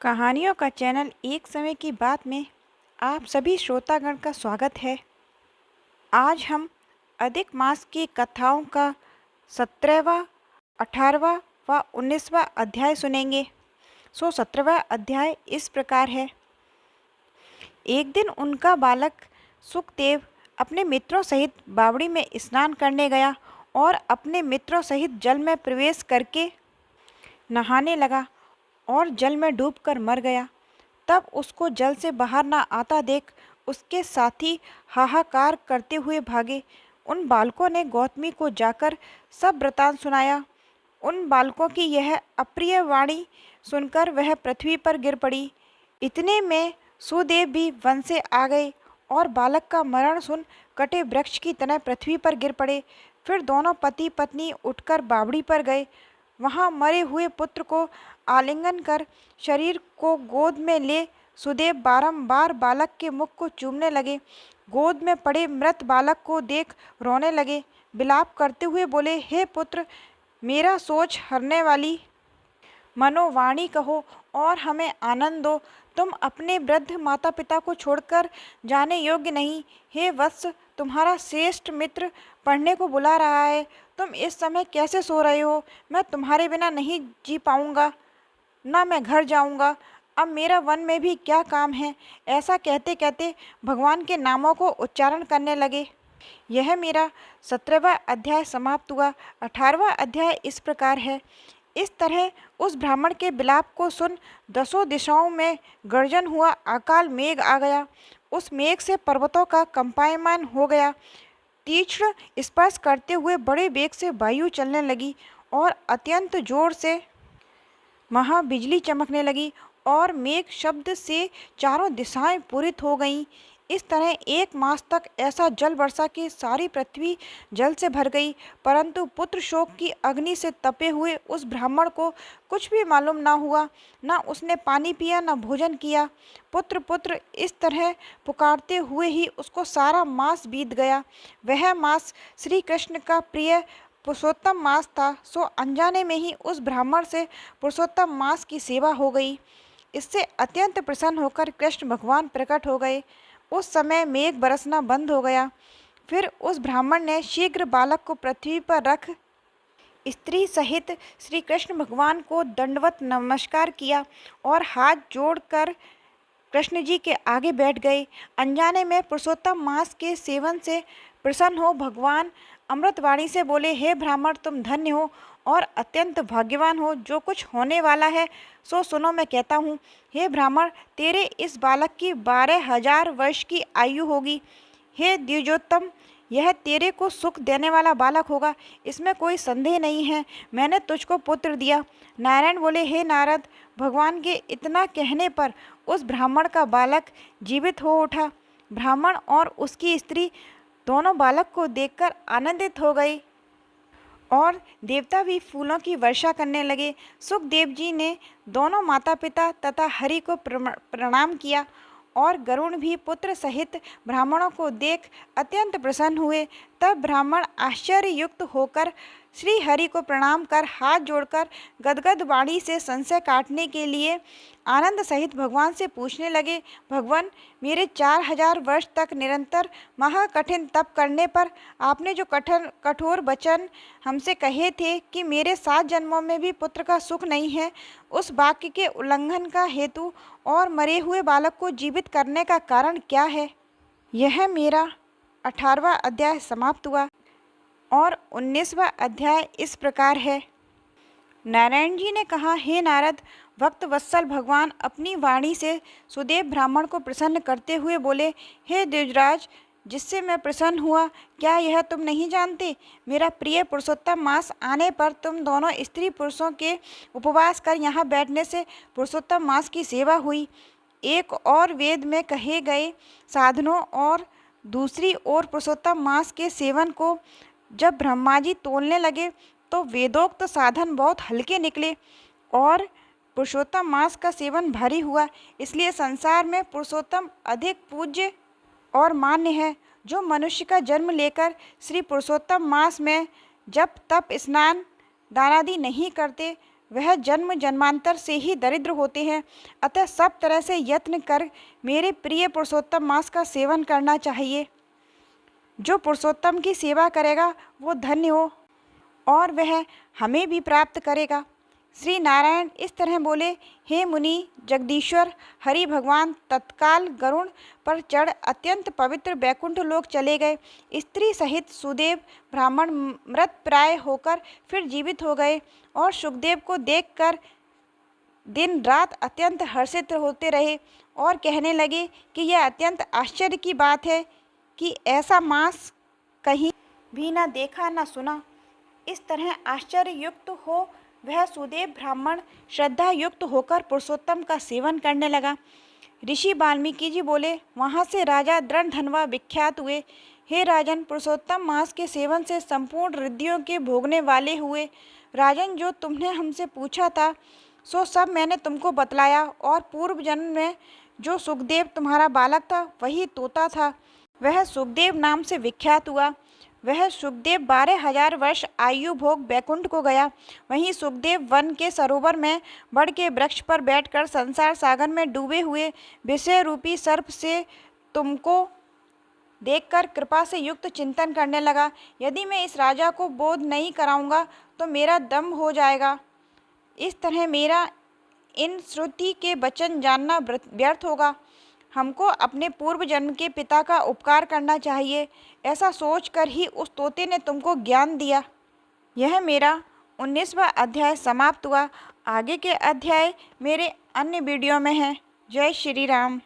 कहानियों का चैनल एक समय की बात में आप सभी श्रोतागण का स्वागत है। आज हम अधिक मास की कथाओं का 17वां, 18वां व 19वां अध्याय सुनेंगे। 17वां अध्याय इस प्रकार है। एक दिन उनका बालक सुखदेव अपने मित्रों सहित बावड़ी में स्नान करने गया और अपने मित्रों सहित जल में प्रवेश करके नहाने लगा और जल में डूबकर मर गया। तब उसको जल से बाहर ना आता देख उसके साथी हाहाकार करते हुए भागे। उन बालकों ने गौतमी को जाकर सब वृतांत सुनाया। उन बालकों की यह अप्रिय वाणी सुनकर वह पृथ्वी पर गिर पड़ी। इतने में सुदेव भी वन से आ गए और बालक का मरण सुन कटे वृक्ष की तरह पृथ्वी पर गिर पड़े। फिर दोनों पति पत्नी उठकर बावड़ी पर गए। वहाँ मरे हुए पुत्र को आलिंगन कर शरीर को गोद में ले सुदेव बारंबार बालक के मुख को चूमने लगे। गोद में पड़े मृत बालक को देख रोने लगे। विलाप करते हुए बोले, हे पुत्र, मेरा सोच हरने वाली मनोवाणी कहो और हमें आनंद दो। तुम अपने वृद्ध माता पिता को छोड़कर जाने योग्य नहीं। हे वत्स, तुम्हारा श्रेष्ठ मित्र पढ़ने को बुला रहा है। तुम इस समय कैसे सो रहे हो? मैं तुम्हारे बिना नहीं जी पाऊंगा, ना मैं घर जाऊंगा। अब मेरा वन में भी क्या काम है? ऐसा कहते कहते भगवान के नामों को उच्चारण करने लगे। यह मेरा 17वां अध्याय समाप्त हुआ। 18वां अध्याय इस प्रकार है। इस तरह उस ब्राह्मण के विलाप को सुन दसों दिशाओं में गर्जन हुआ अकाल मेघ आ गया। उस मेघ से पर्वतों का कंपायमान हो गया। तीक्ष्ण स्पर्श करते हुए बड़े वेग से वायु चलने लगी और अत्यंत जोर से महाबिजली चमकने लगी और मेघ शब्द से चारों दिशाएं पूरित हो गईं। इस तरह एक मास तक ऐसा जल वर्षा कि सारी पृथ्वी जल से भर गई। परंतु पुत्र शोक की अग्नि से तपे हुए उस ब्राह्मण को कुछ भी मालूम ना हुआ। ना उसने पानी पिया, ना भोजन किया। पुत्र पुत्र इस तरह पुकारते हुए ही उसको सारा मास बीत गया। वह मास श्री कृष्ण का प्रिय पुरुषोत्तम मास था। सो अनजाने में ही उस ब्राह्मण से पुरुषोत्तम मास की सेवा हो गई। इससे अत्यंत प्रसन्न होकर कृष्ण भगवान प्रकट हो गए। उस समय मेघ बरसना बंद हो गया। फिर उस ब्राह्मण ने शीघ्र बालक को पृथ्वी पर रख स्त्री सहित श्री कृष्ण भगवान को दंडवत नमस्कार किया और हाथ जोड़कर कृष्ण जी के आगे बैठ गए। अनजाने में पुरुषोत्तम मास के सेवन से प्रसन्न हो भगवान अमृतवाणी से बोले, हे ब्राह्मण, तुम धन्य हो और अत्यंत भाग्यवान हो। जो कुछ होने वाला है सो सुनो, मैं कहता हूँ। हे ब्राह्मण, तेरे इस बालक की 12,000 वर्ष की आयु होगी। हे द्विजोत्तम, यह तेरे को सुख देने वाला बालक होगा, इसमें कोई संदेह नहीं है। मैंने तुझको पुत्र दिया। नारायण बोले, हे नारद, भगवान के इतना कहने पर उस ब्राह्मण का बालक जीवित हो उठा। ब्राह्मण और उसकी स्त्री दोनों बालक को देखकर आनंदित हो गई और देवता भी फूलों की वर्षा करने लगे। सुखदेव जी ने दोनों माता पिता तथा हरि को प्रणाम किया और गरुण भी पुत्र सहित ब्राह्मणों को देख अत्यंत प्रसन्न हुए। तब ब्राह्मण आश्चर्ययुक्त होकर श्री हरि को प्रणाम कर हाथ जोड़कर गदगद वाणी से संशय काटने के लिए आनंद सहित भगवान से पूछने लगे, भगवान, मेरे 4,000 वर्ष तक निरंतर महाकठिन तप करने पर आपने जो कठोर वचन हमसे कहे थे कि मेरे 7 जन्मों में भी पुत्र का सुख नहीं है, उस वाक्य के उल्लंघन का हेतु और मरे हुए बालक को जीवित करने का कारण क्या है? यह मेरा 18वां अध्याय समाप्त हुआ और 19वां अध्याय इस प्रकार है। नारायण जी ने कहा, हे नारद, भक्त वत्सल भगवान अपनी वाणी से सुदेव ब्राह्मण को प्रसन्न करते हुए बोले, हे द्विजराज, जिससे मैं प्रसन्न हुआ, क्या यह तुम नहीं जानते? मेरा प्रिय पुरुषोत्तम मास आने पर तुम दोनों स्त्री पुरुषों के उपवास कर यहाँ बैठने से पुरुषोत्तम मास की सेवा हुई। एक और वेद में कहे गए साधनों और दूसरी ओर पुरुषोत्तम मास के सेवन को जब ब्रह्मा जी तोलने लगे तो वेदोक्त साधन बहुत हल्के निकले और पुरुषोत्तम मास का सेवन भारी हुआ। इसलिए संसार में पुरुषोत्तम अधिक पूज्य और मान्य है। जो मनुष्य का जन्म लेकर श्री पुरुषोत्तम मास में जप तप स्नान दानादि नहीं करते, वह जन्म जन्मांतर से ही दरिद्र होते हैं। अतः सब तरह से यत्न कर मेरे प्रिय पुरुषोत्तम मांस का सेवन करना चाहिए। जो पुरुषोत्तम की सेवा करेगा वो धन्य हो और वह हमें भी प्राप्त करेगा। श्री नारायण इस तरह बोले। हे मुनि जगदीश्वर, हरि भगवान तत्काल गरुड़ पर चढ़ अत्यंत पवित्र बैकुंठ लोक चले गए। स्त्री सहित सुदेव ब्राह्मण मृत प्राय होकर फिर जीवित हो गए और सुखदेव को देखकर दिन रात अत्यंत हर्षित होते रहे और कहने लगे कि यह अत्यंत आश्चर्य की बात है कि ऐसा मांस कहीं भी न देखा न सुना। इस तरह आश्चर्य युक्त हो वह सुदेव ब्राह्मण श्रद्धा युक्त होकर पुरुषोत्तम का सेवन करने लगा। ऋषि वाल्मीकि जी बोले, वहाँ से राजा दृढ़धनवा विख्यात हुए। हे राजन, पुरुषोत्तम मांस के सेवन से संपूर्ण रिद्धियों के भोगने वाले हुए। राजन, जो तुमने हमसे पूछा था सो सब मैंने तुमको बतलाया और पूर्व जन्म में जो सुखदेव तुम्हारा बालक था वही तोता था। वह सुखदेव नाम से विख्यात हुआ। वह सुखदेव 12,000 वर्ष आयु भोग बैकुंठ को गया। वहीं सुखदेव वन के सरोवर में बड़ के वृक्ष पर बैठकर संसार सागर में डूबे हुए विषय रूपी सर्प से तुमको देखकर कृपा से युक्त चिंतन करने लगा। यदि मैं इस राजा को बोध नहीं कराऊंगा तो मेरा दम हो जाएगा। इस तरह मेरा इन श्रुति के वचन जानना व्यर्थ होगा। हमको अपने पूर्व जन्म के पिता का उपकार करना चाहिए। ऐसा सोचकर ही उस तोते ने तुमको ज्ञान दिया। यह मेरा 19वां अध्याय समाप्त हुआ। आगे के अध्याय मेरे अन्य वीडियो में हैं। जय श्री राम।